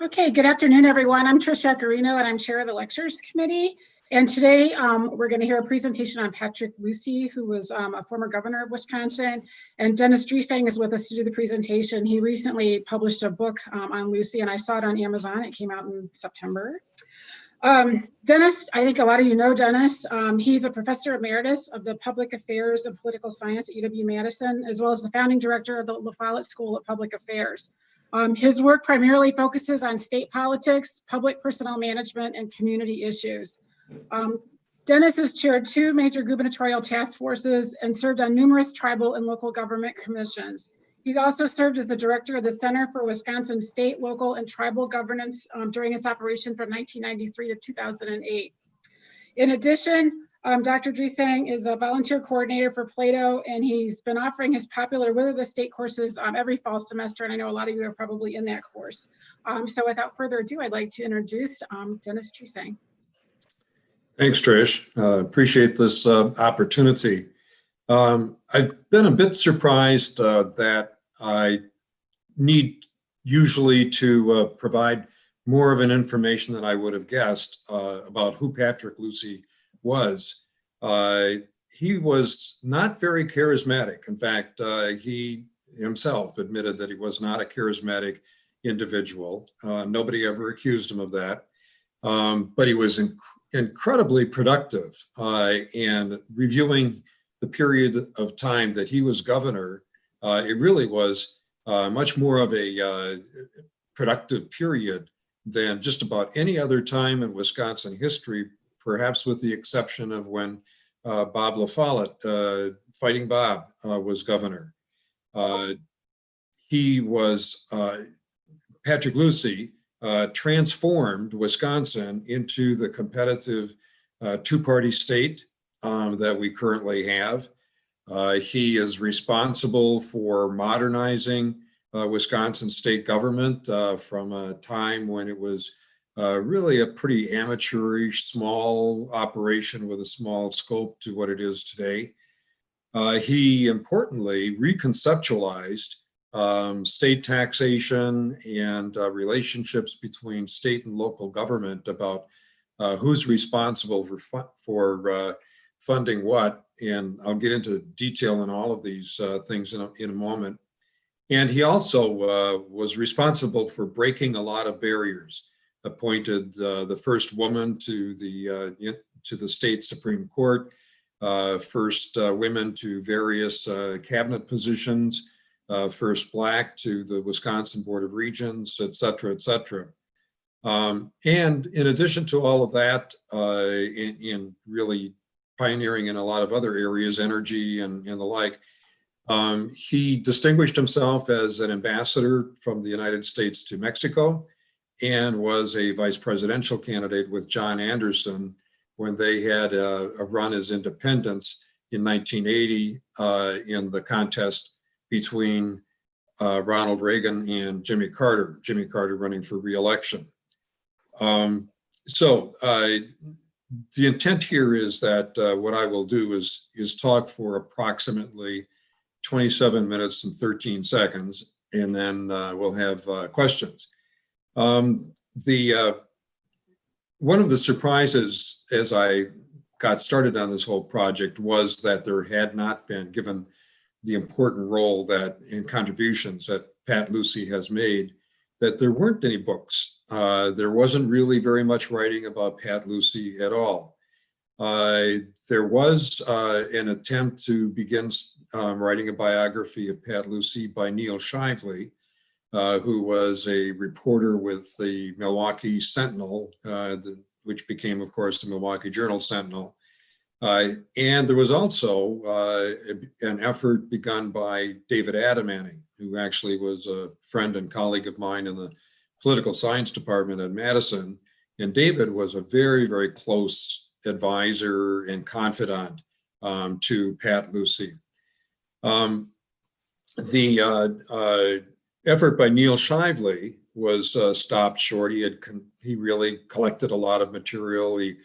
Okay, good afternoon, everyone. I'm Tricia Carino, and I'm chair of the lectures committee. And today we're going to hear a presentation on Patrick Lucey, who was a former governor of Wisconsin. And Dennis Dresang is with us to do the presentation. He recently published a book on Lucey, and I saw it on Amazon. It came out in September. Dennis, I think a lot of you know Dennis. He's a professor emeritus of the Public Affairs and Political Science at UW-Madison, as well as the founding director of the La Follette School of Public Affairs. His work primarily focuses on state politics, public personnel management, and community issues. Dennis has chaired 2 major gubernatorial task forces and served on numerous tribal and local government commissions. He's also served as the director of the Center for Wisconsin State, Local, and Tribal Governance during its operation from 1993 to 2008. In addition, Dr. Dresang is a volunteer coordinator for Plato, and he's been offering his popular Whether the State courses every fall semester, and I know a lot of you are probably in that course. So without further ado, I'd like to introduce Dennis Dresang. Thanks, Trish. Appreciate this opportunity. I've been a bit surprised that I need usually to provide more of an information than I would have guessed about who Patrick Lucey was. He was not very charismatic. In fact, he himself admitted that he was not a charismatic individual. Nobody ever accused him of that. But he was incredibly productive and reviewing the period of time that he was governor. It really was much more of a productive period than just about any other time in Wisconsin history, perhaps with the exception of when Bob La Follette, Fighting Bob, was governor. Patrick Lucey transformed Wisconsin into the competitive 2-party state that we currently have. He is responsible for modernizing Wisconsin state government from a time when it was really a pretty amateurish, small operation with a small scope to what it is today. He importantly reconceptualized state taxation and relationships between state and local government about who's responsible for funding what. And I'll get into detail in all of these things in a moment. And he also was responsible for breaking a lot of barriers. Appointed the first woman to the state Supreme Court, first women to various cabinet positions, first Black to the Wisconsin Board of Regents, et cetera, et cetera. And in addition to all of that, in really pioneering in a lot of other areas, energy and the like, he distinguished himself as an ambassador from the United States to Mexico, and was a vice presidential candidate with John Anderson when they had a run as independents in 1980 in the contest between Ronald Reagan and Jimmy Carter running for re-election. So the intent here is that what I will do is talk for approximately 27 minutes and 13 seconds, and then we'll have questions. One of the surprises as I got started on this whole project was that there had not been, given the important role that in contributions that Pat Lucey has made, that there weren't any books. There wasn't really very much writing about Pat Lucey at all. There was an attempt to begin writing a biography of Pat Lucey by Neil Shively, who was a reporter with the Milwaukee Sentinel, which became, of course, the Milwaukee Journal-Sentinel. And there was also an effort begun by David Adamany, who actually was a friend and colleague of mine in the political science department at Madison. And David was a very, very close advisor and confidant to Pat Lucey. The effort by Neil Shively was stopped short. He really collected a lot of material. He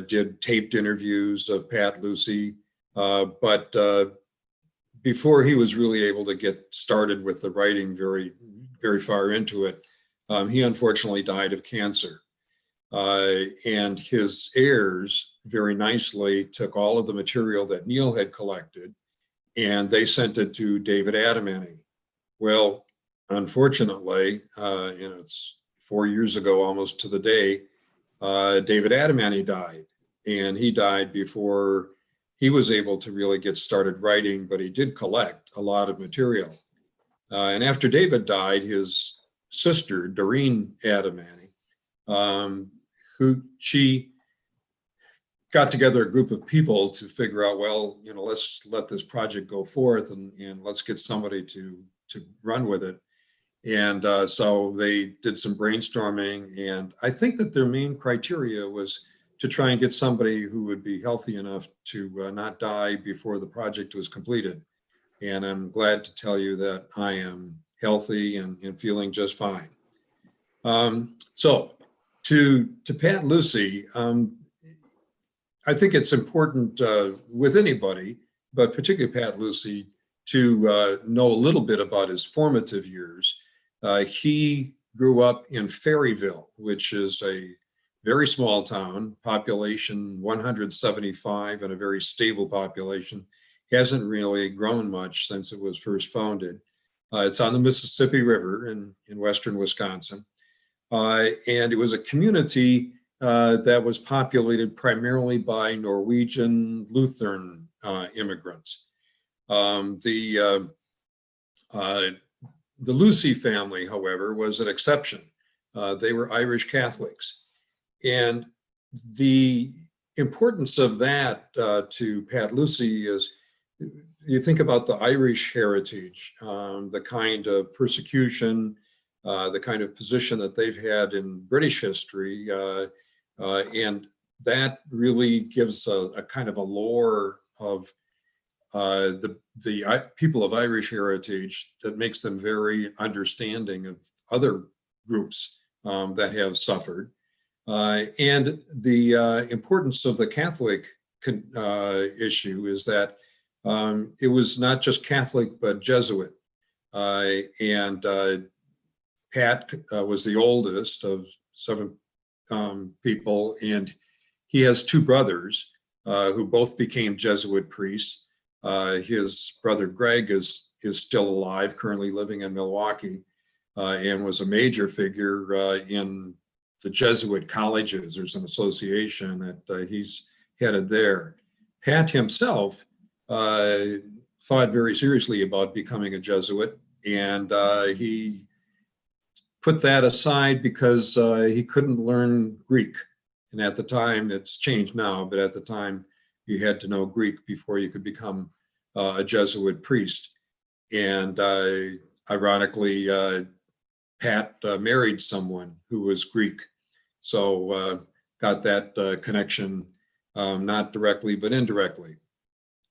did taped interviews of Pat Lucey, but before he was really able to get started with the writing very far into it, He unfortunately died of cancer. And his heirs very nicely took all of the material that Neil had collected and they sent it to David Adamany. Well, unfortunately, it's 4 years ago, almost to the day, David Adamany died. And he died before he was able to really get started writing, but he did collect a lot of material. And after David died, his sister, Doreen Adamany, she got together a group of people to figure out, well, let's let this project go forth and let's get somebody to run with it. And so they did some brainstorming, and I think that their main criteria was to try and get somebody who would be healthy enough to not die before the project was completed. And I'm glad to tell you that I am healthy and feeling just fine. So to Pat Lucey, I think it's important with anybody, but particularly Pat Lucey, to know a little bit about his formative years. He grew up in Ferryville, which is a very small town, population 175 and a very stable population. Hasn't really grown much since it was first founded. It's on the Mississippi River in western Wisconsin. And it was a community that was populated primarily by Norwegian Lutheran immigrants. The Lucey family, however, was an exception. They were Irish Catholics. And the importance of that to Pat Lucey is, you think about the Irish heritage, the kind of persecution, the kind of position that they've had in British history, and that really gives a kind of a lore of the people of Irish heritage that makes them very understanding of other groups that have suffered. And the importance of the Catholic issue is that it was not just Catholic, but Jesuit. And Pat was the oldest of 7 people, and he has 2 brothers who both became Jesuit priests. His brother Greg is still alive, currently living in Milwaukee, and was a major figure in the Jesuit colleges. There's an association that he's headed there. Pat himself thought very seriously about becoming a Jesuit, and he put that aside because he couldn't learn Greek. And at the time, it's changed now, but at the time, you had to know Greek before you could become a Jesuit priest. And ironically, Pat married someone who was Greek. So got that connection, not directly, but indirectly.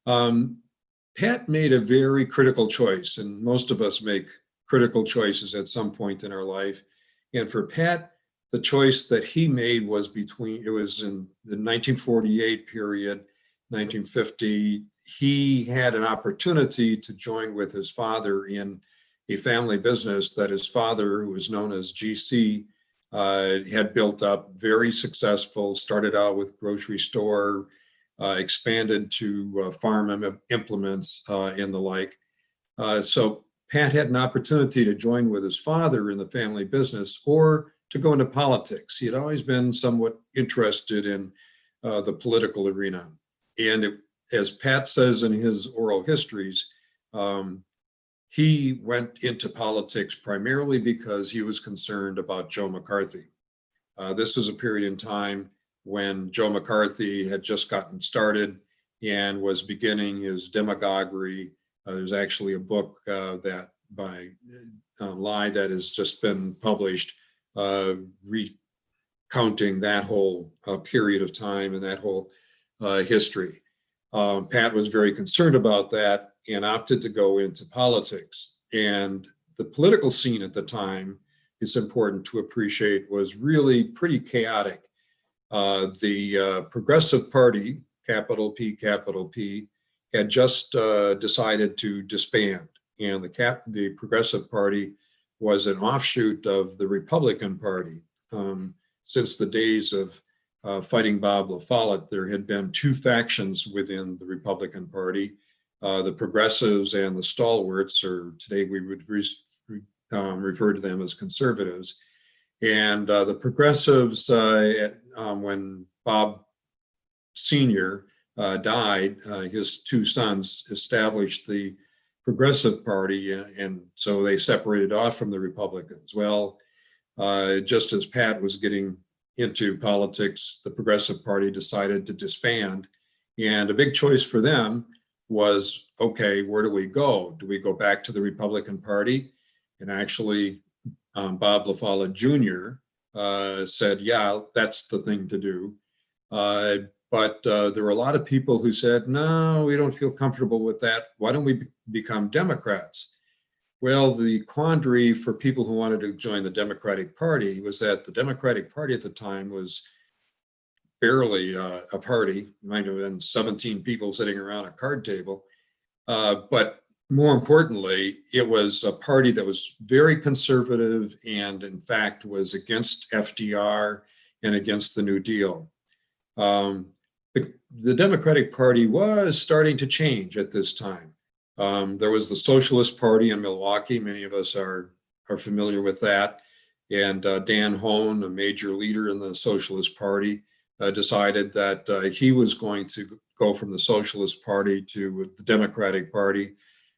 Pat made a very critical choice, and most of us make critical choices at some point in our life. And for Pat, the choice that he made was it was in the 1948 period, 1950. He had an opportunity to join with his father in a family business that his father, who was known as GC, had built up, very successful, started out with grocery store, expanded to farm implements and the like. So Pat had an opportunity to join with his father in the family business or to go into politics. He had always been somewhat interested in the political arena. And as Pat says in his oral histories, he went into politics primarily because he was concerned about Joe McCarthy. This was a period in time when Joe McCarthy had just gotten started and was beginning his demagoguery. There's actually a book that by Lai that has just been published, recounting that whole period of time and that whole history. Pat was very concerned about that and opted to go into politics. And the political scene at the time, it's important to appreciate, was really pretty chaotic. The Progressive Party, capital P, had just decided to disband. And the Progressive Party was an offshoot of the Republican Party. Since the days of fighting Bob La Follette, there had been two factions within the Republican Party, the progressives and the stalwarts, or today we would refer to them as conservatives. And the progressives, when Bob Sr. Died, his two sons established the Progressive Party, and so they separated off from the Republicans. Well, just as Pat was getting into politics, the Progressive Party decided to disband, and a big choice for them was, okay, where do we go? Do we go back to the Republican Party? And actually, Bob La Follette Jr. Said, yeah, that's the thing to do. But there were a lot of people who said, no, we don't feel comfortable with that. Why don't we become Democrats? Well, the quandary for people who wanted to join the Democratic Party was that the Democratic Party at the time was barely a party. It might have been 17 people sitting around a card table. But more importantly, it was a party that was very conservative and in fact was against FDR and against the New Deal. The Democratic Party was starting to change at this time. There was the Socialist Party in Milwaukee. Many of us are familiar with that. And Dan Hoan, a major leader in the Socialist Party, decided that he was going to go from the Socialist Party to the Democratic Party.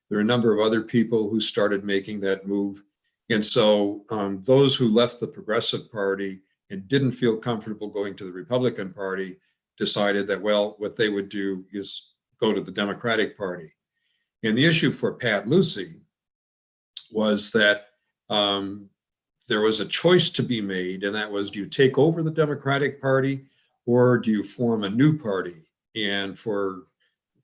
There are a number of other people who started making that move. And so those who left the Progressive Party and didn't feel comfortable going to the Republican Party decided that, well, what they would do is go to the Democratic Party. And the issue for Pat Lucey was that there was a choice to be made, and that was, do you take over the Democratic Party or do you form a new party? And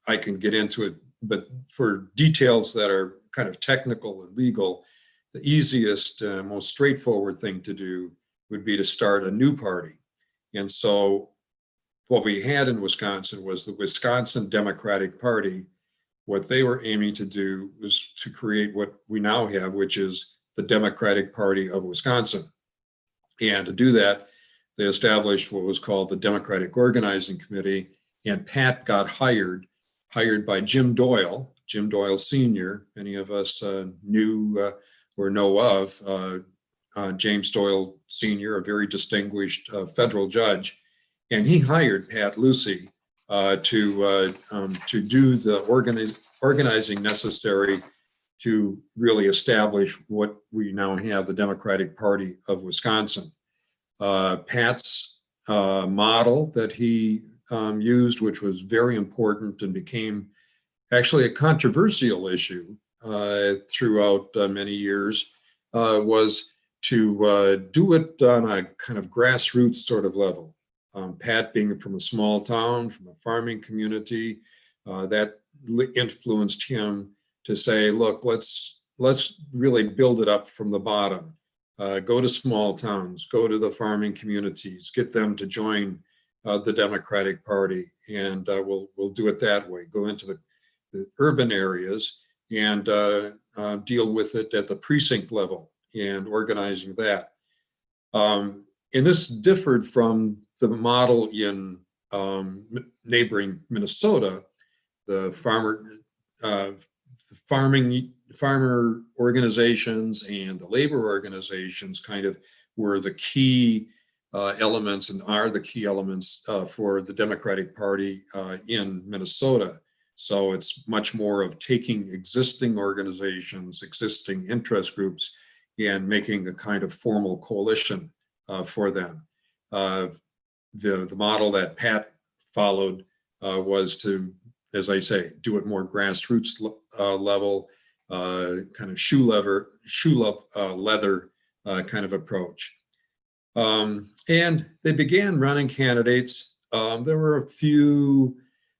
I can get into it, but for details that are kind of technical and legal, the easiest, most straightforward thing to do would be to start a new party. And so what we had in Wisconsin was the Wisconsin Democratic Party. What they were aiming to do was to create what we now have, which is the Democratic Party of Wisconsin. And to do that, they established what was called the Democratic Organizing Committee, and Pat got hired by Jim Doyle Sr. Many of us knew or know of James Doyle Sr., a very distinguished federal judge. And he hired Pat Lucey to do the organizing necessary to really establish what we now have, the Democratic Party of Wisconsin. Pat's model that he used, which was very important and became actually a controversial issue throughout many years, was to do it on a kind of grassroots sort of level. Pat being from a small town, from a farming community, that influenced him to say, look, let's really build it up from the bottom. Go to small towns, go to the farming communities, get them to join the Democratic Party, and we'll do it that way. Go into the urban areas and deal with it at the precinct level and organizing that. And this differed from the model in neighboring Minnesota. The farmer organizations and the labor organizations kind of were the key elements and are the key elements for the Democratic Party in Minnesota. So it's much more of taking existing organizations, existing interest groups, and making a kind of formal coalition for them. The model that Pat followed was to, as I say, do it more grassroots level, kind of shoe leather kind of approach. And they began running candidates. There were a few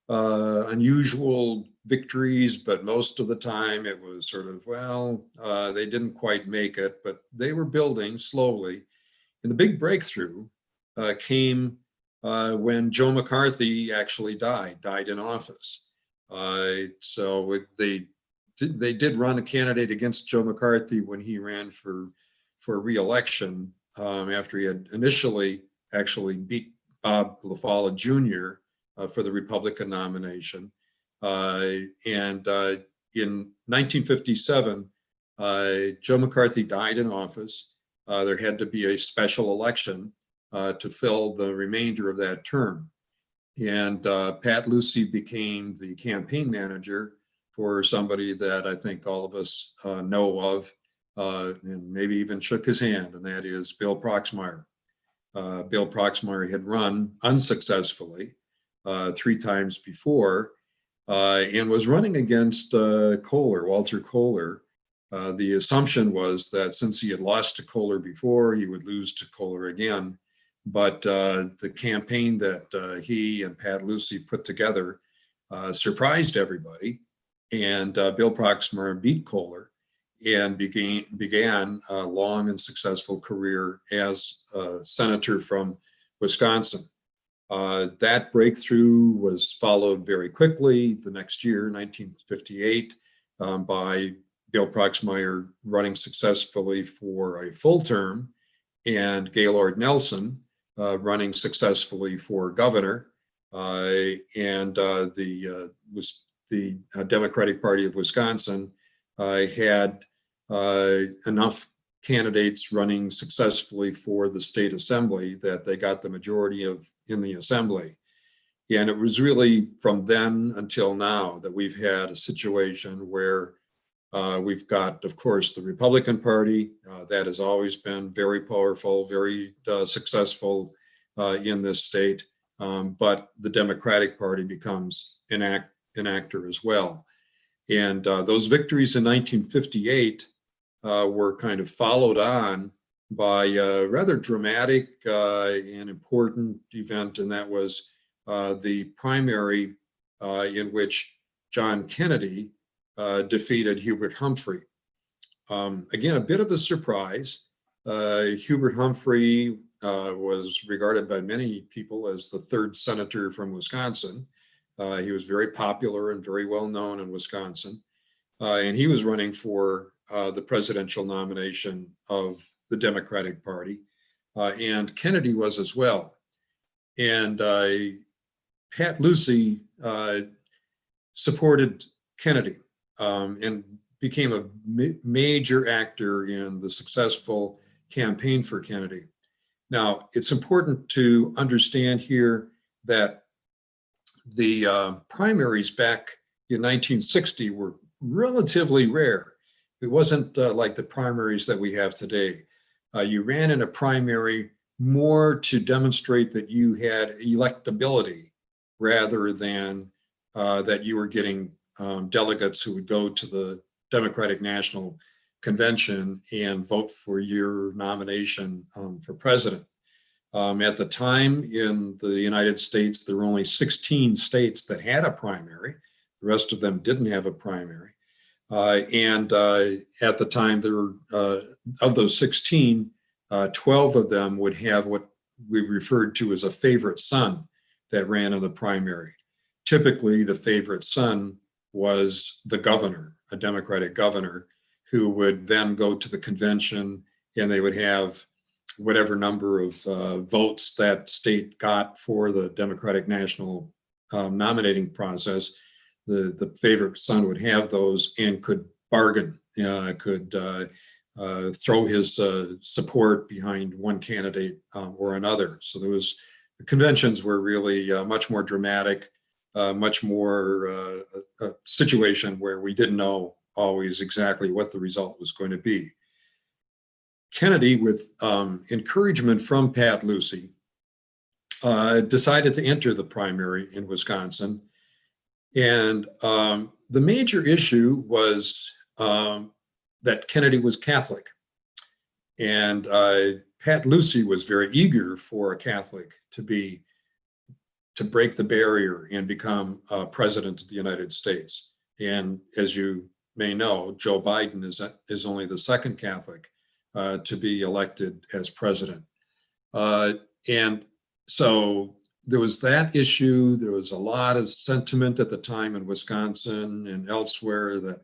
unusual victories, but most of the time it was sort of, well, they didn't quite make it, but they were building slowly. And the big breakthrough came when Joe McCarthy actually died in office. So they they did run a candidate against Joe McCarthy when he ran for re-election after he had initially actually beat Bob LaFolla Jr. For the Republican nomination. In 1957, Joe McCarthy died in office. There had to be a special election to fill the remainder of that term. And Pat Lucey became the campaign manager for somebody that I think all of us know of, and maybe even shook his hand, and that is Bill Proxmeier. Bill Proxmeier had run unsuccessfully 3 times before, and was running against Walter Kohler. The assumption was that since he had lost to Kohler before, he would lose to Kohler again. But the campaign that he and Pat Lucey put together surprised everybody. And Bill Proxmeier beat Kohler and began a long and successful career as a senator from Wisconsin. That breakthrough was followed very quickly the next year, 1958, by Bill Proxmeier running successfully for a full term, and Gaylord Nelson running successfully for governor. The Democratic Party of Wisconsin had enough candidates running successfully for the state assembly that they got the majority in the assembly. And it was really from then until now that we've had a situation where we've got, of course, the Republican Party that has always been very powerful, very successful in this state, but the Democratic Party becomes an actor as well. And those victories in 1958 were kind of followed on by a rather dramatic and important event, and that was the primary in which John Kennedy defeated Hubert Humphrey. Again, a bit of a surprise. Hubert Humphrey was regarded by many people as the 3rd senator from Wisconsin. He was very popular and very well known in Wisconsin. And he was running for the presidential nomination of the Democratic Party. And Kennedy was as well. And Pat Lucey supported Kennedy and became a major actor in the successful campaign for Kennedy. Now, it's important to understand here that the primaries back in 1960 were relatively rare. It wasn't like the primaries that we have today. You ran in a primary more to demonstrate that you had electability rather than that you were getting delegates who would go to the Democratic National Convention and vote for your nomination for president. At the time in the United States, there were only 16 states that had a primary. The rest of them didn't have a primary. And at the time, there were, of those 16, 12 of them would have what we referred to as a favorite son that ran in the primary. Typically, the favorite son was the governor, a Democratic governor, who would then go to the convention, and they would have whatever number of votes that state got for the Democratic National nominating process. The favorite son would have those and could bargain, could throw his support behind one candidate or another. So the conventions were really much more dramatic, much more a situation where we didn't know always exactly what the result was going to be. Kennedy, with encouragement from Pat Lucey, decided to enter the primary in Wisconsin. And the major issue was that Kennedy was Catholic. And Pat Lucey was very eager for a Catholic to break the barrier and become president of the United States. And as you may know, Joe Biden is only the 2nd Catholic to be elected as president. And so there was that issue. There was a lot of sentiment at the time in Wisconsin and elsewhere that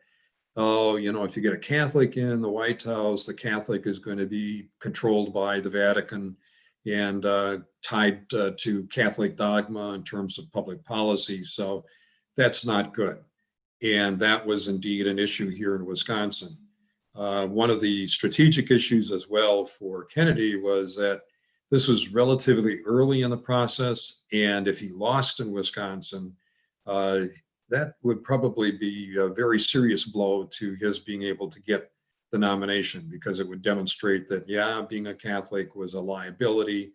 oh, if you get a Catholic in the White House, the Catholic is going to be controlled by the Vatican and tied to Catholic dogma in terms of public policy. So that's not good. And that was indeed an issue here in Wisconsin. One of the strategic issues as well for Kennedy was that this was relatively early in the process. And if he lost in Wisconsin, that would probably be a very serious blow to his being able to get the nomination, because it would demonstrate that, yeah, being a Catholic was a liability.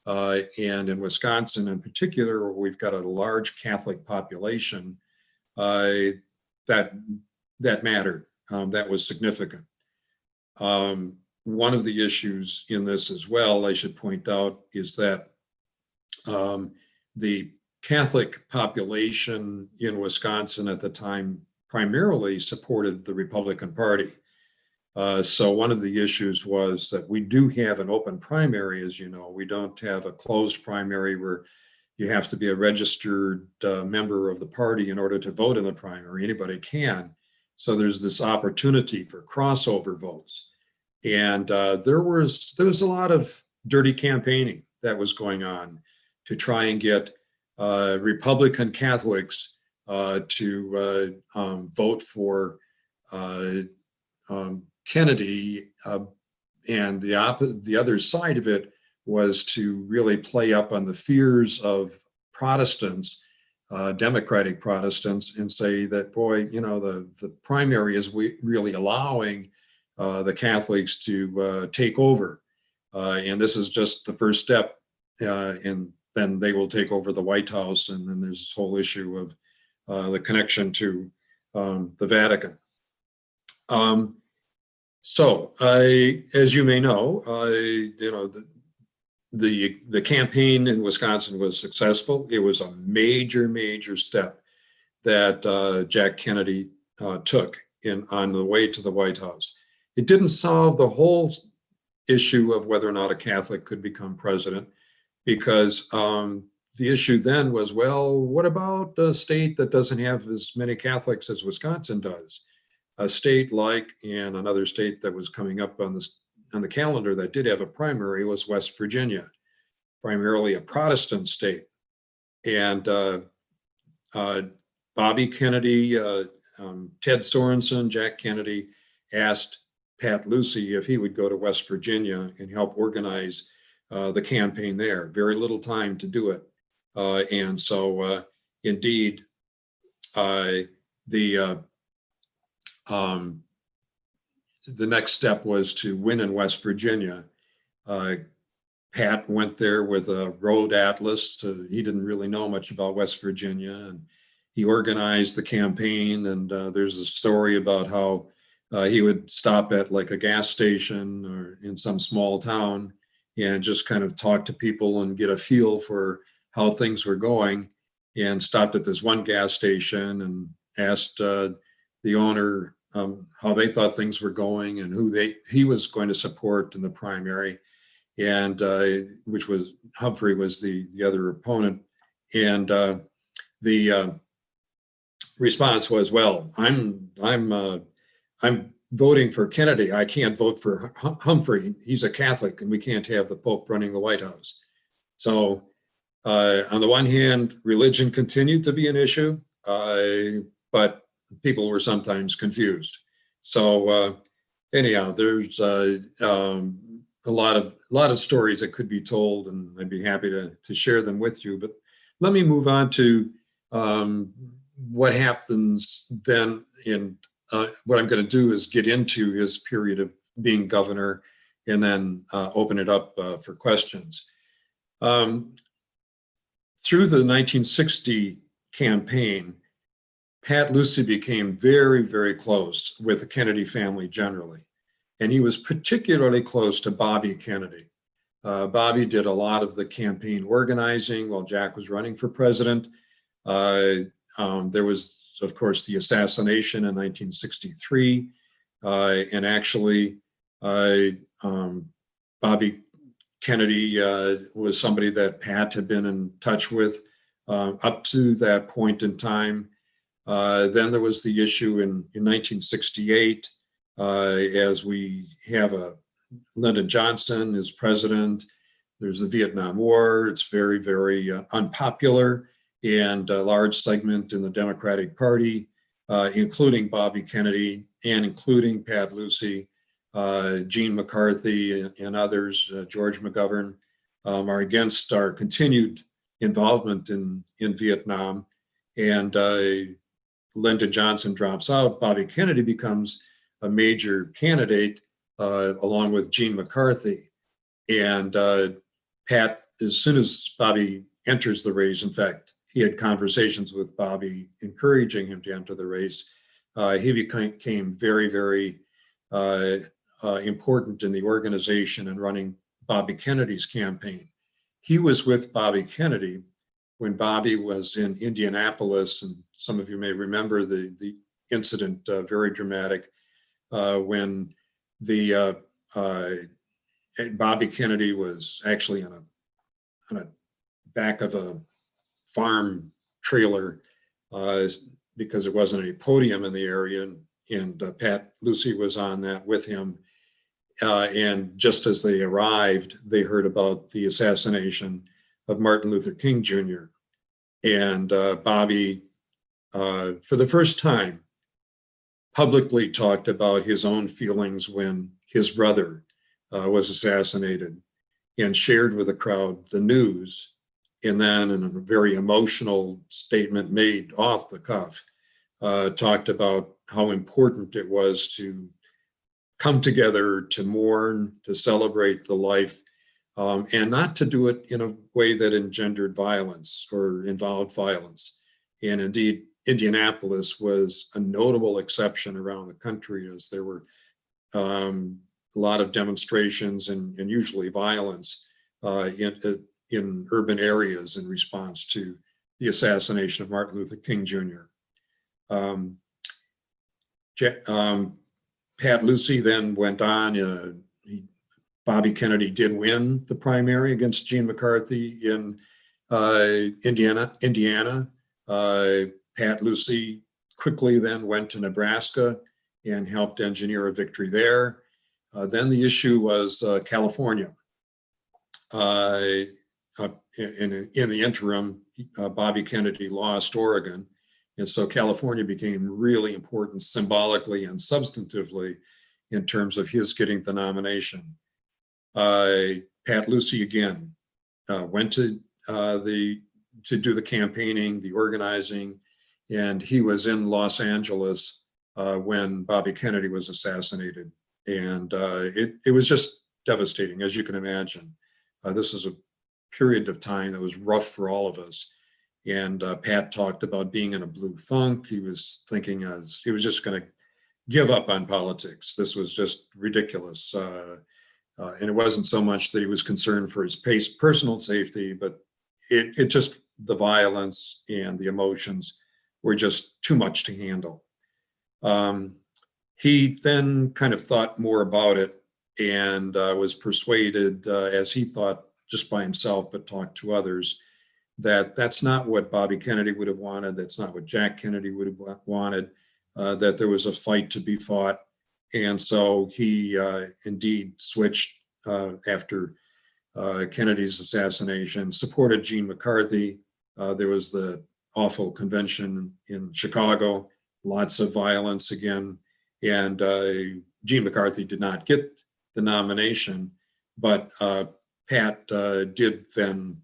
And in Wisconsin in particular, where we've got a large Catholic population, that mattered. That was significant. One of the issues in this as well, I should point out, is that the Catholic population in Wisconsin at the time primarily supported the Republican Party. So one of the issues was that we do have an open primary, as you know. We don't have a closed primary where you have to be a registered member of the party in order to vote in the primary. Anybody can. So there's this opportunity for crossover votes. And there was a lot of dirty campaigning that was going on to try and get Republican Catholics to vote for Kennedy, and the other side of it was to really play up on the fears of Protestants, Democratic Protestants, and say that, boy, the primary is really allowing the Catholics to take over, and this is just the first step, and then they will take over the White House, and then there's this whole issue of the connection to the Vatican. So, as you may know, the campaign in Wisconsin was successful. It was a major step that Jack Kennedy took on the way to the White House. It didn't solve the whole issue of whether or not a Catholic could become president, because the issue then was, well, what about a state that doesn't have as many Catholics as Wisconsin does? A state and another state that was coming up on the calendar that did have a primary was West Virginia, primarily a Protestant state. And Bobby Kennedy, Ted Sorensen, Jack Kennedy asked Pat Lucey if he would go to West Virginia and help organize the campaign there. Very little time to do it. And so indeed, the next step was to win in West Virginia. Pat went there with a road atlas. He didn't really know much about West Virginia, and he organized the campaign. And there's a story about how he would stop at like a gas station or in some small town and just kind of talk to people and get a feel for how things were going, and stopped at this one gas station and asked the owner how they thought things were going and who he was going to support in the primary, and which was Humphrey was the other opponent. And the response was, well, I'm voting for Kennedy. I can't vote for Humphrey. He's a Catholic, and we can't have the Pope running the White House. So on the one hand, religion continued to be an issue, but people were sometimes confused. So anyhow, there's a lot of stories that could be told, and I'd be happy to share them with you. But let me move on to what happens then. What I'm going to do is get into his period of being governor, and then open it up for questions. Through the 1960 campaign, Pat Lucey became very, very close with the Kennedy family generally. And he was particularly close to Bobby Kennedy. Bobby did a lot of the campaign organizing while Jack was running for president. There was, of course, the assassination in 1963. And actually, Bobby Kennedy was somebody that Pat had been in touch with up to that point in time. Then there was the issue in 1968, as we have Lyndon Johnson as president. There's the Vietnam War. It's very, very unpopular, and a large segment in the Democratic Party, including Bobby Kennedy and including Pat Lucey, Gene McCarthy, and others, George McGovern, are against our continued involvement in Vietnam. And Lyndon Johnson drops out. Bobby Kennedy becomes a major candidate along with Gene McCarthy. And Pat, as soon as Bobby enters the race, in fact, he had conversations with Bobby encouraging him to enter the race. He became very, very important in the organization and running Bobby Kennedy's campaign. He was with Bobby Kennedy when Bobby was in Indianapolis, and some of you may remember the incident, very dramatic, when the Bobby Kennedy was actually on a back of a farm trailer because there wasn't any podium in the area, and Pat Lucey was on that with him. And just as they arrived, they heard about the assassination of Martin Luther King Jr. And Bobby, for the first time, publicly talked about his own feelings when his brother was assassinated, and shared with the crowd the news. And then, in a very emotional statement made off the cuff, talked about how important it was to come together, to mourn, to celebrate the life, and not to do it in a way that engendered violence or involved violence. And indeed, Indianapolis was a notable exception around the country, as there were a lot of demonstrations and usually violence in urban areas in response to the assassination of Martin Luther King Jr. Pat Lucey then went on. Bobby Kennedy did win the primary against Gene McCarthy in Indiana. Pat Lucey quickly then went to Nebraska and helped engineer a victory there. Then the issue was California. In the interim, Bobby Kennedy lost Oregon. And so California became really important symbolically and substantively in terms of his getting the nomination. Pat Lucey again went to do the campaigning, the organizing, and he was in Los Angeles when Bobby Kennedy was assassinated. And it was just devastating, as you can imagine. This is a period of time that was rough for all of us. And Pat talked about being in a blue funk. He was thinking he was just going to give up on politics. This was just ridiculous. And it wasn't so much that he was concerned for his personal safety, but it just, the violence and the emotions were just too much to handle. He then kind of thought more about it and was persuaded, as he thought just by himself, but talked to others, that that's not what Bobby Kennedy would have wanted. That's not what Jack Kennedy would have wanted, that there was a fight to be fought. And so he indeed switched after Kennedy's assassination, supported Gene McCarthy. There was the awful convention in Chicago, lots of violence again. And Gene McCarthy did not get the nomination, but Pat did then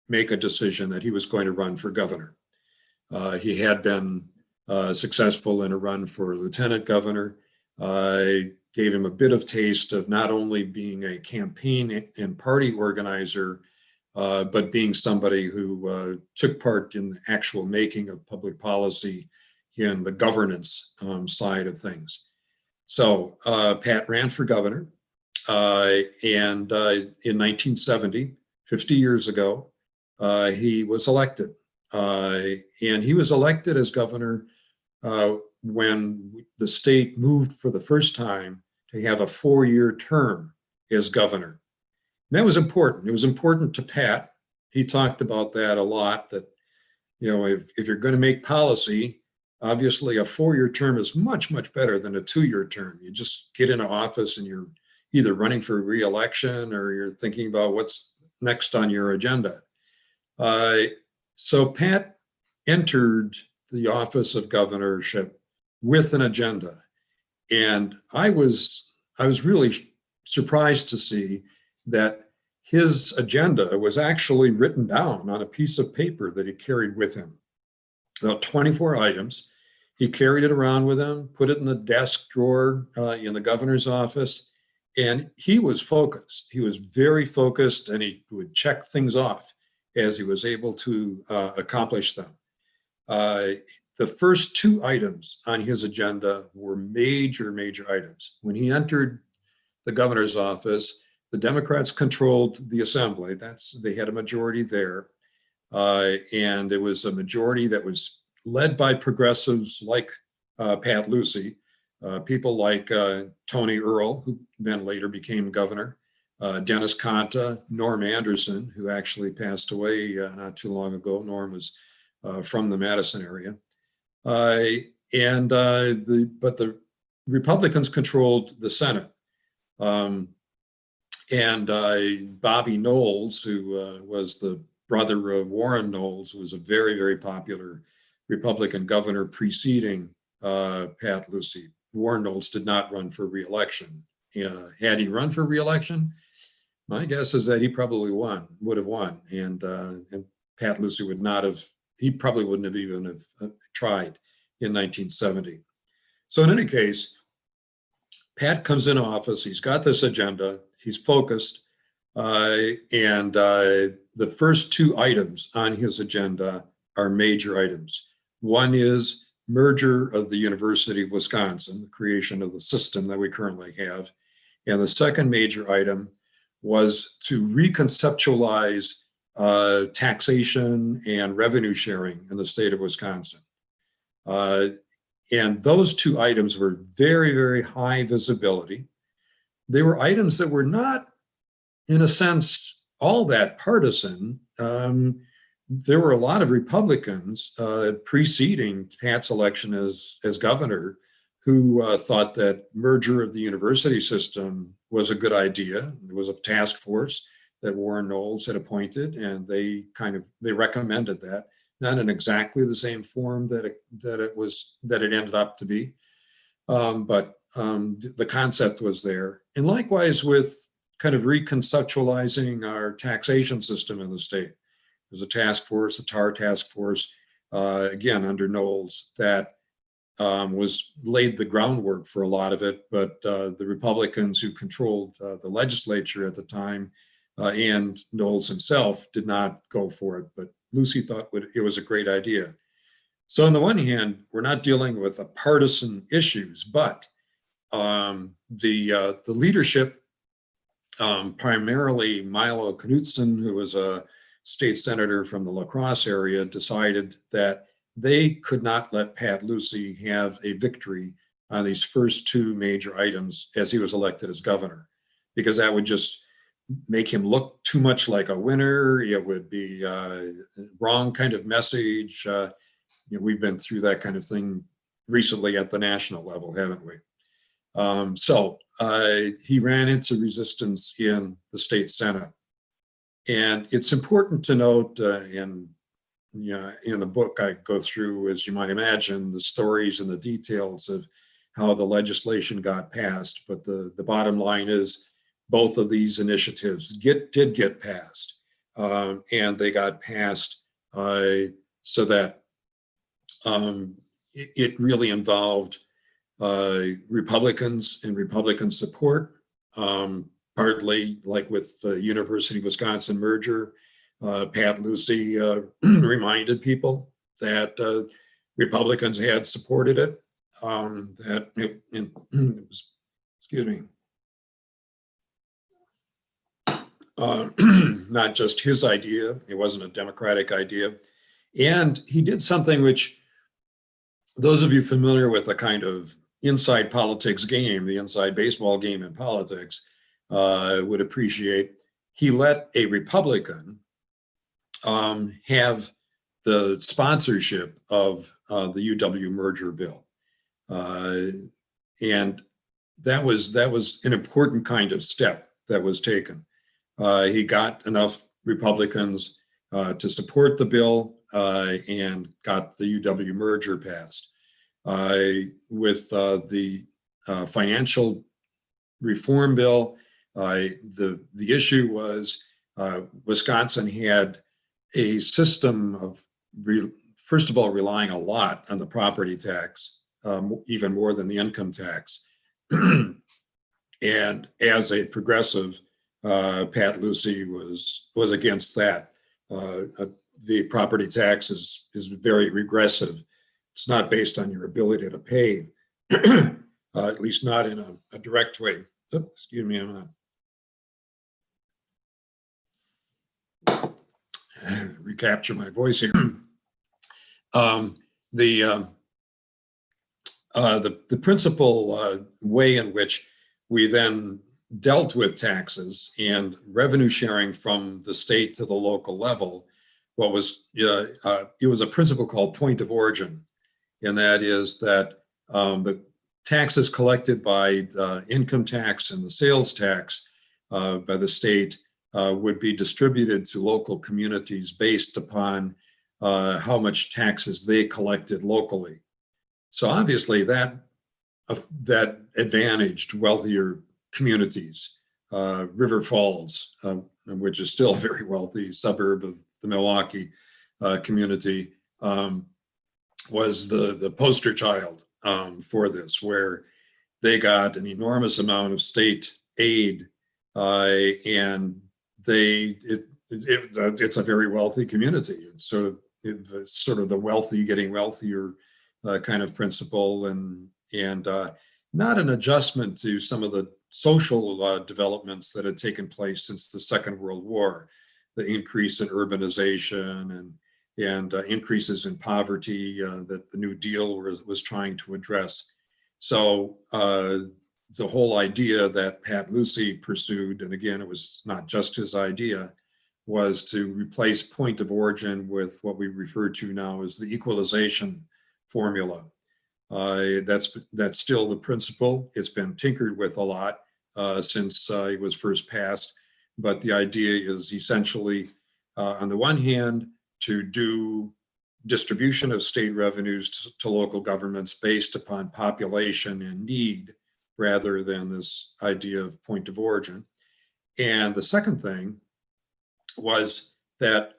make a decision that he was going to run for governor. He had been successful in a run for lieutenant governor. Gave him a bit of taste of not only being a campaign and party organizer, but being somebody who took part in the actual making of public policy in the governance side of things. So Pat ran for governor, and in 1970, 50 years ago, he was elected. And he was elected as governor when the state moved for the first time to have a 4-year term as governor. And that was important. It was important to Pat. He talked about that a lot, that, if you're going to make policy, obviously a 4-year term is much, much better than a 2-year term. You just get into office and you're either running for re-election or you're thinking about what's next on your agenda. So Pat entered the office of governorship with an agenda. And I was really surprised to see that his agenda was actually written down on a piece of paper that he carried with him. About 24 items. He carried it around with him, put it in the desk drawer in the governor's office, and he was focused. He was very focused, and he would check things off as he was able to accomplish them. The first 2 items on his agenda were major, major items. When he entered the governor's office, the Democrats controlled the assembly. They had a majority there. And it was a majority that was led by progressives like Pat Lucey, people like Tony Earl, who then later became governor, Dennis Conta, Norm Anderson, who actually passed away not too long ago. Norm was from the Madison area. But the Republicans controlled the Senate. Bobby Knowles, who was the brother of Warren Knowles, was a very, very popular Republican governor preceding Pat Lucey. Warren Knowles did not run for re-election. Had he run for re-election, my guess is that he probably would have won. And Pat Lucey would not have, he probably wouldn't have even have tried in 1970. So in any case, Pat comes in office, he's got this agenda, he's focused, and the first 2 items on his agenda are major items. One is merger of the University of Wisconsin, the creation of the system that we currently have. And the second major item was to reconceptualize taxation and revenue sharing in the state of Wisconsin. And those 2 items were very, very high visibility. They were items that were not, in a sense, all that partisan. There were a lot of Republicans preceding Pat's election as governor who thought that merger of the university system was a good idea. There was a task force that Warren Knowles had appointed, and they recommended that, not in exactly the same form that it ended up to be, but the concept was there. And likewise with kind of reconceptualizing our taxation system in the state. There's a task force, the TAR task force, again under Knowles, that laid the groundwork for a lot of it, but the Republicans who controlled the legislature at the time and Knowles himself did not go for it, but Lucey thought it was a great idea. So on the one hand, we're not dealing with a partisan issues, but the leadership, primarily Milo Knudsen, who was a state senator from the La Crosse area, decided that they could not let Pat Lucey have a victory on these first 2 major items as he was elected as governor, because that would just make him look too much like a winner. It would be wrong kind of message. We've been through that kind of thing recently at the national level, haven't we? So he ran into resistance in the state Senate. And it's important to note in the book I go through, as you might imagine, the stories and the details of how the legislation got passed. But the bottom line is both of these initiatives did get passed. And they got passed so that it really involved Republicans and Republican support, partly like with the University of Wisconsin merger. Pat Lucey reminded people that Republicans had supported it, that it was, excuse me, not just his idea, it wasn't a Democratic idea. And he did something which those of you familiar with a kind of inside politics game, the inside baseball game in politics, would appreciate. He let a Republican have the sponsorship of the UW merger bill. And that was an important kind of step that was taken. He got enough Republicans to support the bill and got the UW merger passed. With the financial reform bill, the issue was Wisconsin had a system of, first of all, relying a lot on the property tax, even more than the income tax. And as a progressive, Pat Lucey was against that. The property tax is very regressive. It's not based on your ability to pay, at least not in a direct way. Oops, excuse me, I'm gonna recapture my voice here. The principal way in which we then dealt with taxes and revenue sharing from the state to the local level, it was a principle called point of origin, and that is that the taxes collected by income tax and the sales tax by the state would be distributed to local communities based upon how much taxes they collected locally. So obviously that advantaged wealthier communities. River Falls, which is still a very wealthy suburb of the Milwaukee community, was the poster child for this, where they got an enormous amount of state aid, and it's a very wealthy community. It's sort of the wealthy getting wealthier kind of principle, and not an adjustment to some of the social developments that had taken place since the Second World War, the increase in urbanization and increases in poverty that the New Deal was trying to address. So the whole idea that Pat Lucey pursued, and again, it was not just his idea, was to replace point of origin with what we refer to now as the equalization formula. That's still the principle. It's been tinkered with a lot since it was first passed, but the idea is essentially, on the one hand, to do distribution of state revenues to local governments based upon population and need, rather than this idea of point of origin. And the second thing was that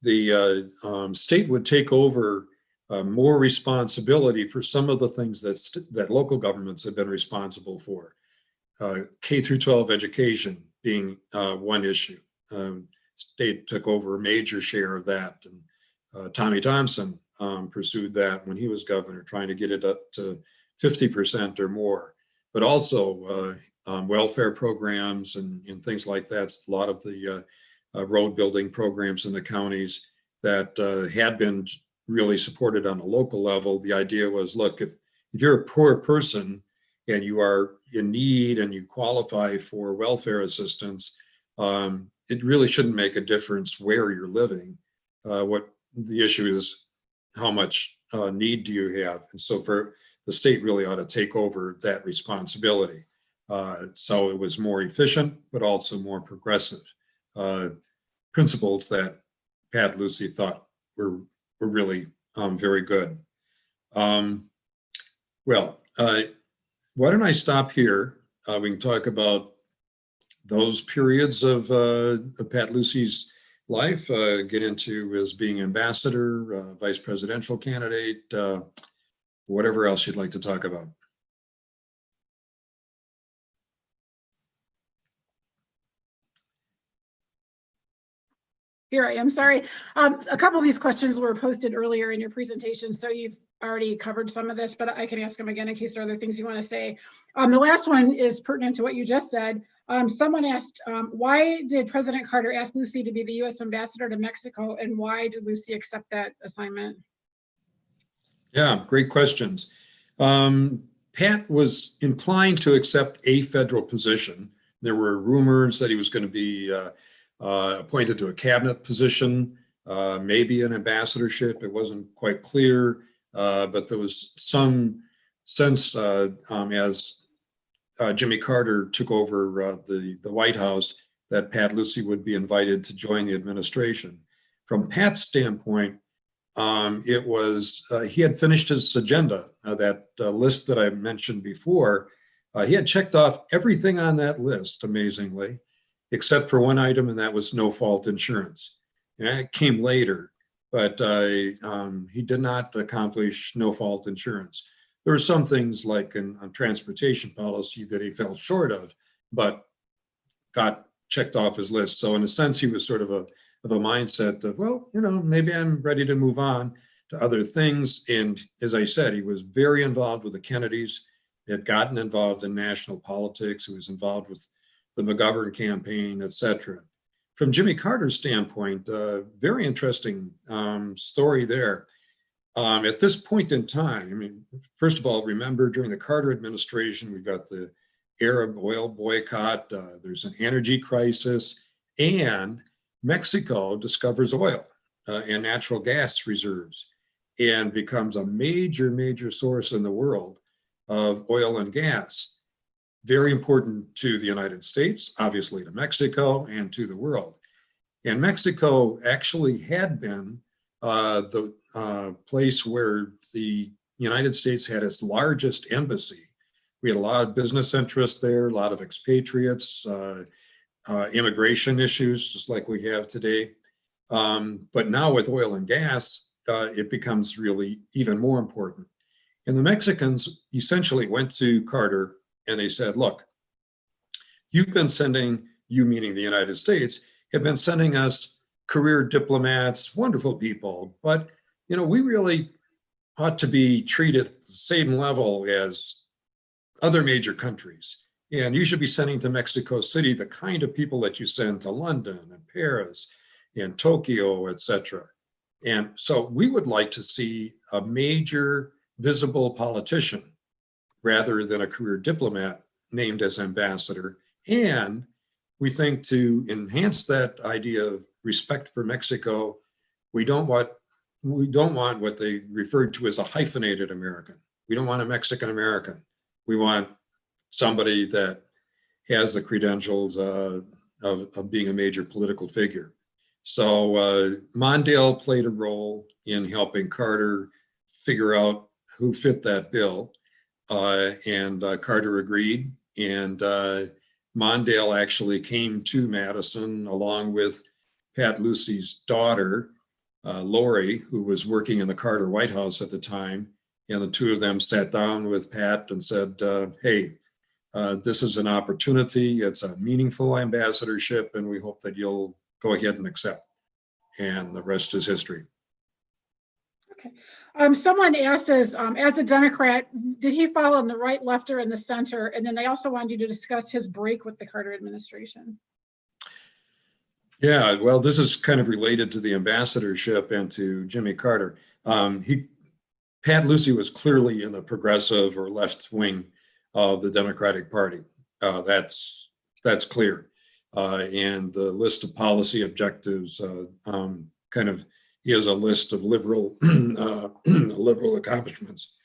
the state would take over more responsibility for some of the things that local governments have been responsible for. K through 12 education being one issue. State took over a major share of that, and Tommy Thompson pursued that when he was governor, trying to get it up to 50% or more. But also welfare programs and things like that. A lot of the road building programs in the counties that had been really supported on a local level. The idea was, look, if you're a poor person and you are in need and you qualify for welfare assistance, it really shouldn't make a difference where you're living. What the issue is, how much need do you have? And so for the state really ought to take over that responsibility. So it was more efficient, but also more progressive. Principles that Pat Lucey thought were really very good. Well, why don't I stop here? We can talk about those periods of Pat Lucey's life, get into his being ambassador, vice presidential candidate, whatever else you'd like to talk about. Here I am, sorry. A couple of these questions were posted earlier in your presentation, so you've already covered some of this, but I can ask them again in case there are other things you want to say. The last one is pertinent to what you just said. Someone asked, why did President Carter ask Lucey to be the U.S. ambassador to Mexico, and why did Lucey accept that assignment? Yeah, great questions. Pat was inclined to accept a federal position. There were rumors that he was going to be appointed to a cabinet position maybe an ambassadorship. It wasn't quite clear, but there was some sense as Jimmy Carter took over the White House that Pat Lucey would be invited to join the administration. From Pat's standpoint, it was, he had finished his agenda, that list that I mentioned before. He had checked off everything on that list, amazingly, except for one item, and that was no-fault insurance. And that came later, but he did not accomplish no-fault insurance. There were some things like on transportation policy that he fell short of, but got checked off his list. So in a sense, he was sort of a mindset of, well, maybe I'm ready to move on to other things. And as I said, he was very involved with the Kennedys. He had gotten involved in national politics. He was involved with the McGovern campaign, et cetera. From Jimmy Carter's standpoint, very interesting story there. At this point in time, I mean, first of all, remember during the Carter administration, we got the Arab oil boycott, there's an energy crisis, and Mexico discovers oil and natural gas reserves and becomes a major, major source in the world of oil and gas. Very important to the United States, obviously to Mexico, and to the world. And Mexico actually had been the place where the United States had its largest embassy. We had a lot of business interests there, a lot of expatriates, immigration issues, just like we have today. But now with oil and gas, it becomes really even more important. And the Mexicans essentially went to Carter and they said, look, you've been sending, you meaning the United States, have been sending us career diplomats, wonderful people, but we really ought to be treated at the same level as other major countries. And you should be sending to Mexico City the kind of people that you send to London and Paris and Tokyo, et cetera. And so we would like to see a major visible politician rather than a career diplomat named as ambassador. And we think to enhance that idea of respect for Mexico, we don't want what they referred to as a hyphenated American. We don't want a Mexican American. We want somebody that has the credentials of being a major political figure. So Mondale played a role in helping Carter figure out who fit that bill, and Carter agreed. And Mondale actually came to Madison along with Pat Lucey's daughter, Lori, who was working in the Carter White House at the time. And the two of them sat down with Pat and said, hey, this is an opportunity. It's a meaningful ambassadorship, and we hope that you'll go ahead and accept. And the rest is history. Okay. Someone asked us, as a Democrat, did he fall on the right, left, or in the center? And then they also wanted you to discuss his break with the Carter administration. Yeah, well, this is kind of related to the ambassadorship and to Jimmy Carter. Pat Lucey was clearly in the progressive or left wing of the Democratic Party. That's clear. And the list of policy objectives kind of is a list of liberal liberal accomplishments.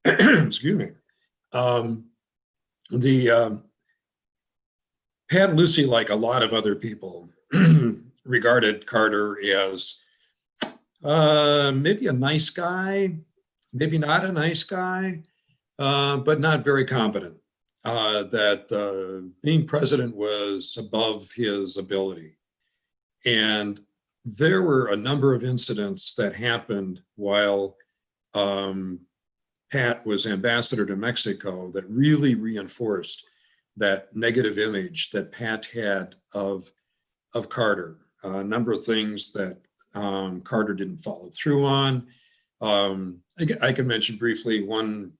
Excuse me. Pat Lucey, like a lot of other people, regarded Carter as maybe a nice guy, maybe not a nice guy, but not very competent. That being president was above his ability. And there were a number of incidents that happened while Pat was ambassador to Mexico that really reinforced that negative image that Pat had of Carter. A number of things that Carter didn't follow through on. I can mention briefly one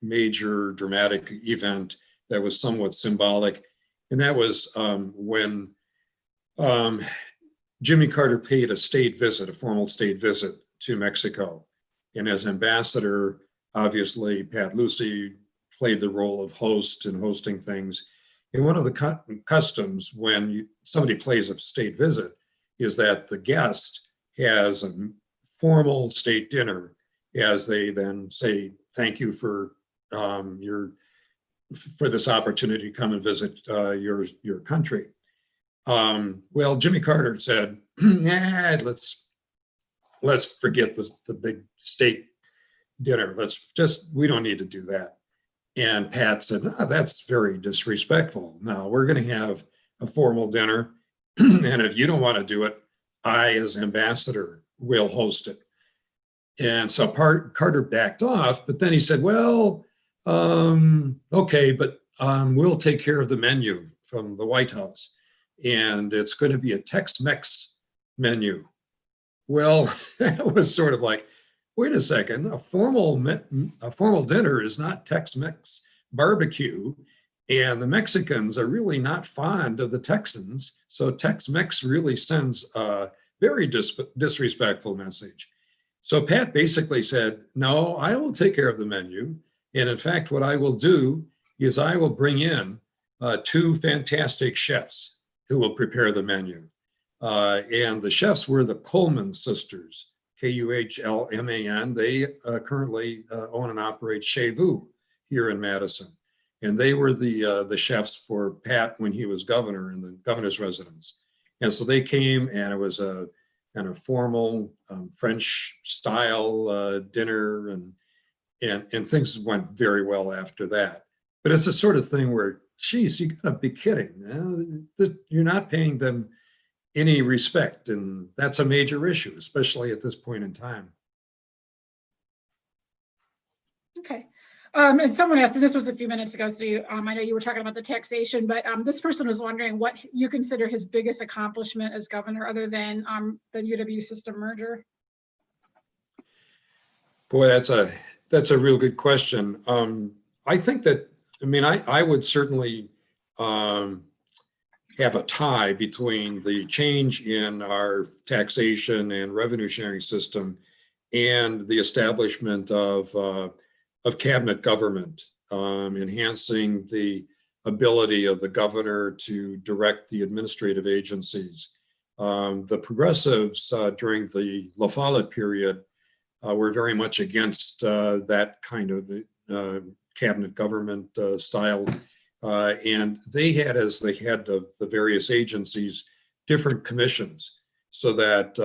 major dramatic event that was somewhat symbolic, and that was when Jimmy Carter paid a formal state visit to Mexico. And as ambassador, obviously, Pat Lucey played the role of host and hosting things. And one of the customs when somebody plays a state visit is that the guest has a formal state dinner as they then say, thank you for this opportunity to come and visit your country. Well, Jimmy Carter said, nah, let's forget the big state dinner. We don't need to do that. And Pat said, no, that's very disrespectful. No, we're going to have a formal dinner. And if you don't want to do it, I, as ambassador, will host it. And so Carter backed off, but then he said, well, okay, but we'll take care of the menu from the White House. And it's going to be a Tex-Mex menu. Well, that was sort of like, wait a second, a formal dinner is not Tex-Mex barbecue, and the Mexicans are really not fond of the Texans, so Tex-Mex really sends a very disrespectful message. So Pat basically said, no, I will take care of the menu, and in fact, what I will do is I will bring in 2 fantastic chefs who will prepare the menu. And the chefs were the Coleman sisters, Kuhlman. They currently own and operate Chez Vous here in Madison. And they were the chefs for Pat when he was governor in the governor's residence. And so they came, and it was a kind of formal French style dinner, and things went very well after that. But it's the sort of thing where, geez, you gotta be kidding. You're not paying them any respect, and that's a major issue, especially at this point in time. Okay. And someone asked, and this was a few minutes ago, so I know you were talking about the taxation, but this person was wondering what you consider his biggest accomplishment as governor, other than the UW system merger. Boy, that's a real good question. I think that, I would certainly have a tie between the change in our taxation and revenue sharing system and the establishment of cabinet government, enhancing the ability of the governor to direct the administrative agencies. The progressives during the La Follette period were very much against that kind of cabinet government style. And they had, as the head of the various agencies, different commissions, so that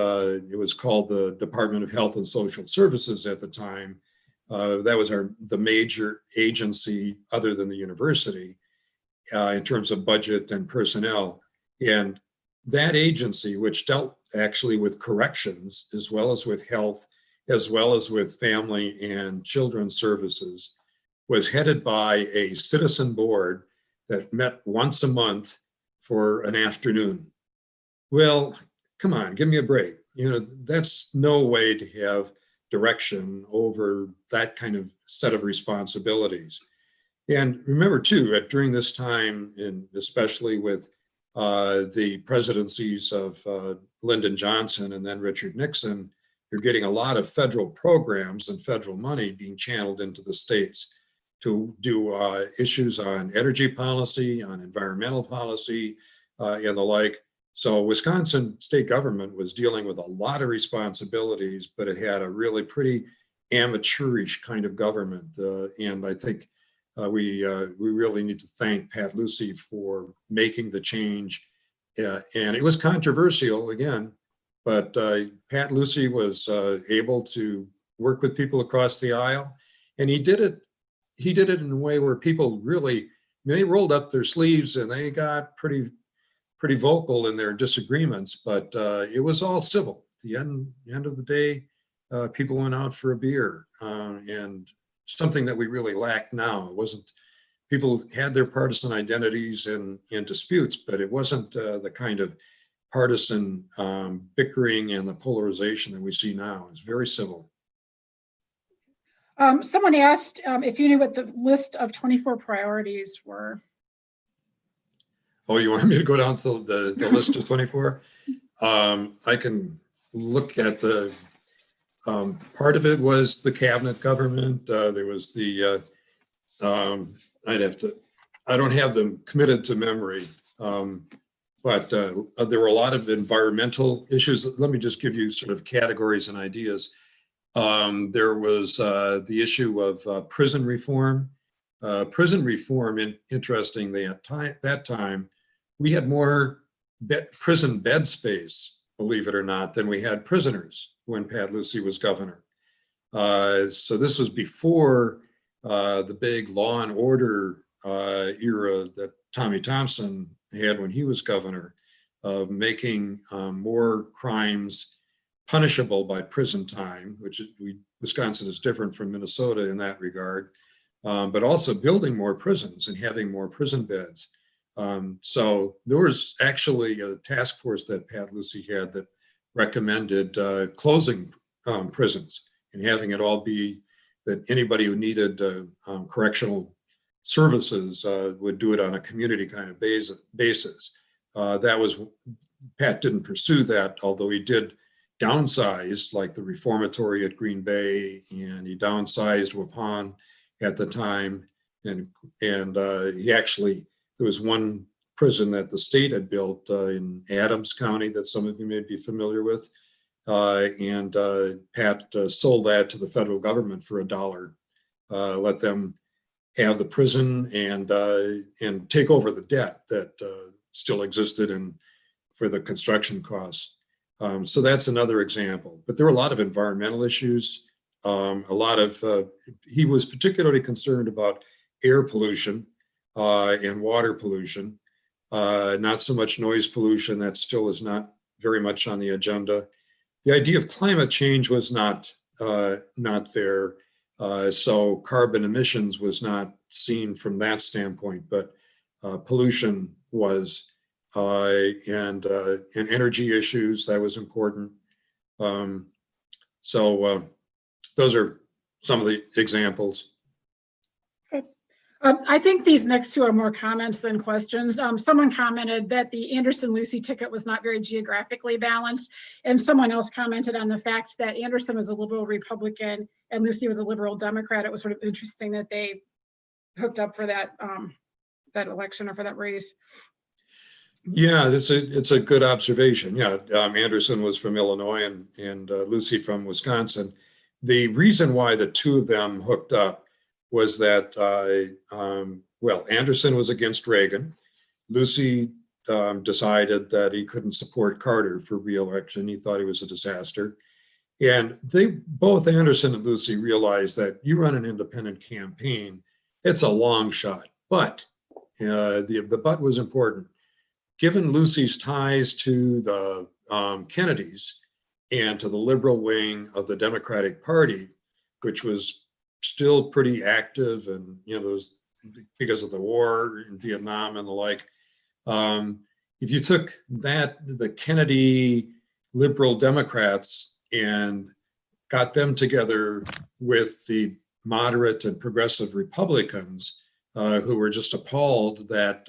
it was called the Department of Health and Social Services at the time. That was the major agency other than the university in terms of budget and personnel. And that agency, which dealt actually with corrections, as well as with health, as well as with family and children's services, was headed by a citizen board that met once a month for an afternoon. Well, come on, give me a break. That's no way to have direction over that kind of set of responsibilities. And remember too, during this time, and especially with the presidencies of Lyndon Johnson and then Richard Nixon, you're getting a lot of federal programs and federal money being channeled into the states to do issues on energy policy, on environmental policy, and the like. So Wisconsin state government was dealing with a lot of responsibilities, but it had a really pretty amateurish kind of government. And I think we really need to thank Pat Lucey for making the change. And it was controversial again, but Pat Lucey was able to work with people across the aisle, and he did it in a way where people really, they rolled up their sleeves and they got pretty vocal in their disagreements, but it was all civil. At the end of the day, people went out for a beer, and something that we really lack now. It wasn't, people had their partisan identities and disputes, but it wasn't the kind of partisan bickering and the polarization that we see now. It's very civil. Someone asked if you knew what the list of 24 priorities were. Oh, you want me to go down to the list of 24? I can look at the, part of it was the cabinet government. There was the, I don't have them committed to memory. but there were a lot of environmental issues. Let me just give you sort of categories and ideas. There was the issue of prison reform. Interestingly, at that time, we had more prison bed space, believe it or not, than we had prisoners when Pat Lucey was governor. So this was before the big law and order era that Tommy Thompson had when he was governor, of making more crimes punishable by prison time, which Wisconsin is different from Minnesota in that regard, but also building more prisons and having more prison beds. So there was actually a task force that Pat Lucey had that recommended closing prisons and having it all be that anybody who needed correctional services would do it on a community kind of basis. Pat didn't pursue that, although he did downsize, like the reformatory at Green Bay, and he downsized Waupun at the time. And he actually, there was one prison that the state had built in Adams County that some of you may be familiar with. And Pat sold that to the federal government for $1, let them have the prison and take over the debt that still existed for the construction costs. So that's another example. But there were a lot of environmental issues. He was particularly concerned about air pollution and water pollution, not so much noise pollution. That still is not very much on the agenda. The idea of climate change was not there. So carbon emissions was not seen from that standpoint, but pollution was, and energy issues, that was important. So those are some of the examples. I think these next two are more comments than questions. Someone commented that the Anderson-Lucey ticket was not very geographically balanced, and someone else commented on the fact that Anderson was a liberal Republican and Lucey was a liberal Democrat. It was sort of interesting that they hooked up for that that election or for that race. Yeah, it's a good observation. Yeah, Anderson was from Illinois and Lucey from Wisconsin. The reason why the two of them hooked up was that, Anderson was against Reagan. Lucey decided that he couldn't support Carter for re-election. He thought he was a disaster. And both Anderson and Lucey realized that you run an independent campaign, it's a long shot. But the but was important. Given Lucey's ties to the Kennedys and to the liberal wing of the Democratic Party, which was still pretty active, and those because of the war in Vietnam and the like. If you took the Kennedy liberal Democrats and got them together with the moderate and progressive Republicans, who were just appalled that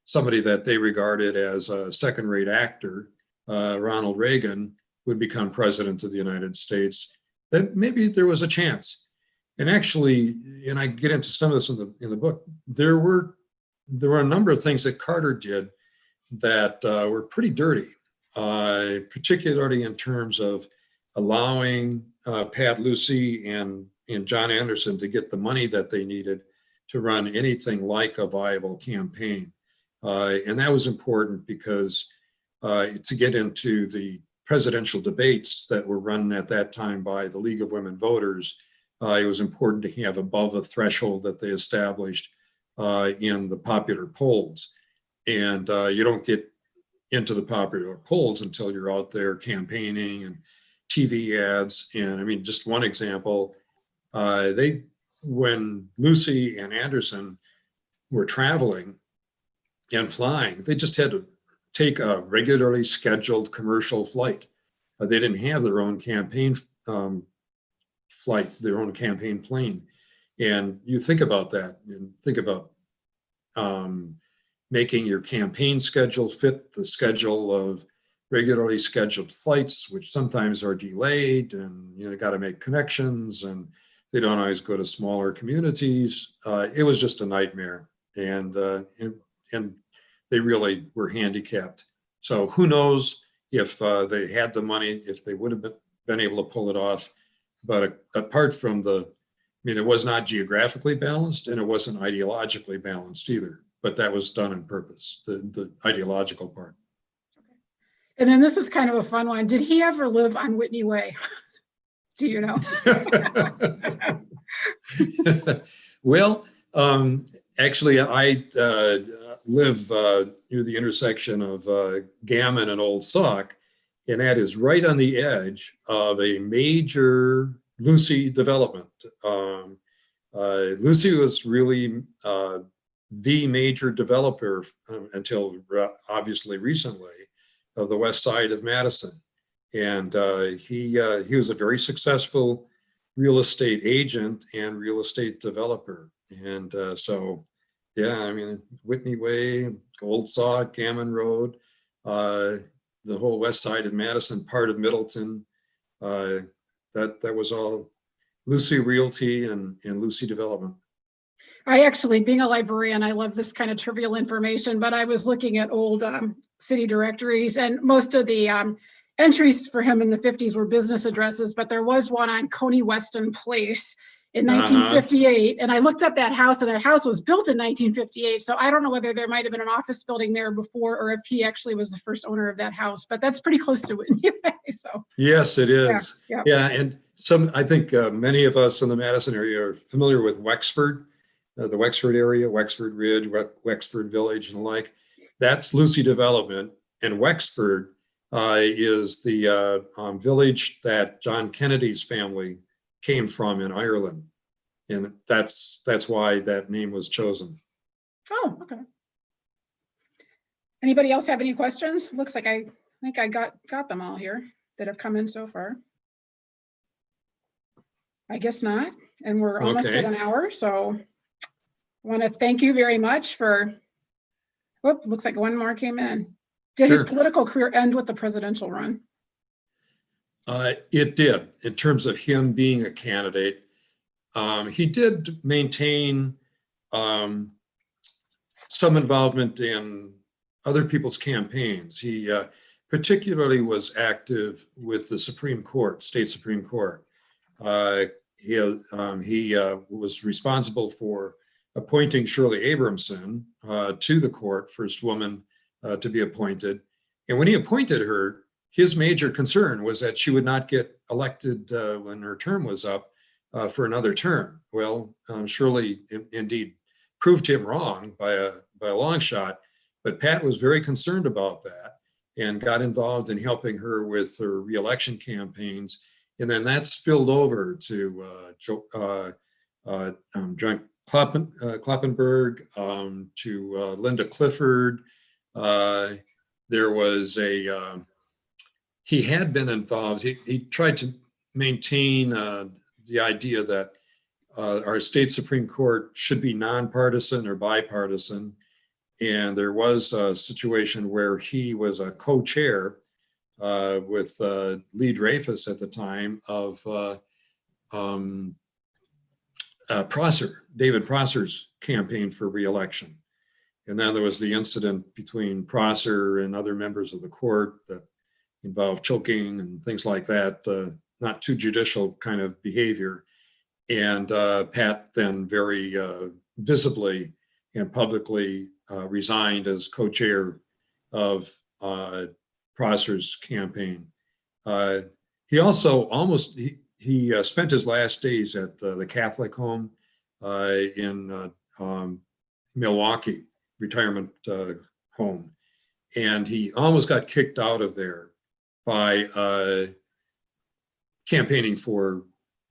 somebody that they regarded as a second-rate actor, Ronald Reagan, would become president of the United States, that maybe there was a chance. And actually, and I get into some of this in the book, there were a number of things that Carter did that were pretty dirty, particularly in terms of allowing Pat Lucey and John Anderson to get the money that they needed to run anything like a viable campaign. And that was important because to get into the presidential debates that were run at that time by the League of Women Voters, it was important to have above a threshold that they established in the popular polls. And you don't get into the popular polls until you're out there campaigning and TV ads. And I mean, just one example, when Lucey and Anderson were traveling and flying, they just had to take a regularly scheduled commercial flight. They didn't have their own campaign flight, their own campaign plane. And you think about that and think about making your campaign schedule fit the schedule of regularly scheduled flights, which sometimes are delayed, and got to make connections, and they don't always go to smaller communities. It was just a nightmare. And they really were handicapped. So who knows if they had the money, if they would have been able to pull it off. But apart from it was not geographically balanced, and it wasn't ideologically balanced either. But that was done on purpose, the ideological part. And then this is kind of a fun one. Did he ever live on Whitney Way? Do you know? Well, actually, I live near the intersection of Gammon and Old Sauk, and that is right on the edge of a major Lucey development. Lucey was really the major developer until obviously recently of the west side of Madison. And he was a very successful real estate agent and real estate developer. And so, yeah, I mean, Whitney Way, Old Sauk, Gammon Road, the whole west side of Madison, part of Middleton, that was all Lucey Realty and Lucey Development. I actually, being a librarian, I love this kind of trivial information, but I was looking at old city directories, and most of the entries for him in the 50s were business addresses, but there was one on Coney Weston Place in 1958. And I looked up that house, and that house was built in 1958. So I don't know whether there might have been an office building there before, or if he actually was the first owner of that house, but that's pretty close to Whitney Way. So yes, it is. Yeah. And I think many of us in the Madison area are familiar with Wexford, the Wexford area, Wexford Ridge, Wexford Village, and the like. That's Lucey Development, and Wexford is the village that John Kennedy's family came from in Ireland, and that's why that name was chosen. Oh, okay. Anybody else have any questions? Looks like I think I got them all here that have come in so far. I guess not, and we're almost at an hour, so I want to thank you very much for. Whoop, looks like one more came in. Did his political career end with the presidential run? It did, in terms of him being a candidate. He did maintain some involvement in other people's campaigns. He particularly was active with the Supreme Court, state Supreme Court. He was responsible for appointing Shirley Abramson to the court, first woman to be appointed. And when he appointed her, his major concern was that she would not get elected when her term was up for another term. Well, Shirley indeed proved him wrong by a long shot, but Pat was very concerned about that and got involved in helping her with her reelection campaigns. And then that spilled over to John Kloppenberg, to Linda Clifford. There was he had been involved. He tried to maintain the idea that our state Supreme Court should be nonpartisan or bipartisan. And there was a situation where he was a co-chair with Lee Dreyfus at the time of David Prosser's campaign for re-election. And then there was the incident between Prosser and other members of the court that involved choking and things like that, not too judicial kind of behavior. And Pat then very visibly and publicly resigned as co-chair of Prosser's campaign. He also he spent his last days at the Catholic home in Milwaukee, retirement home. And he almost got kicked out of there by campaigning for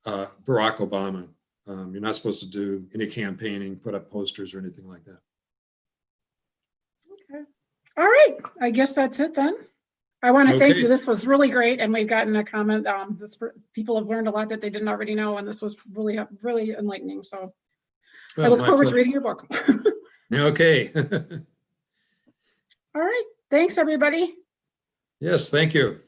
Barack Obama. You're not supposed to do any campaigning, put up posters or anything like that. Okay. All right. I guess that's it then. I want to thank you. This was really great. And we've gotten a comment. People have learned a lot that they didn't already know. And this was really, really enlightening. So I look forward to reading your book. Okay. All right. Thanks, everybody. Yes, thank you.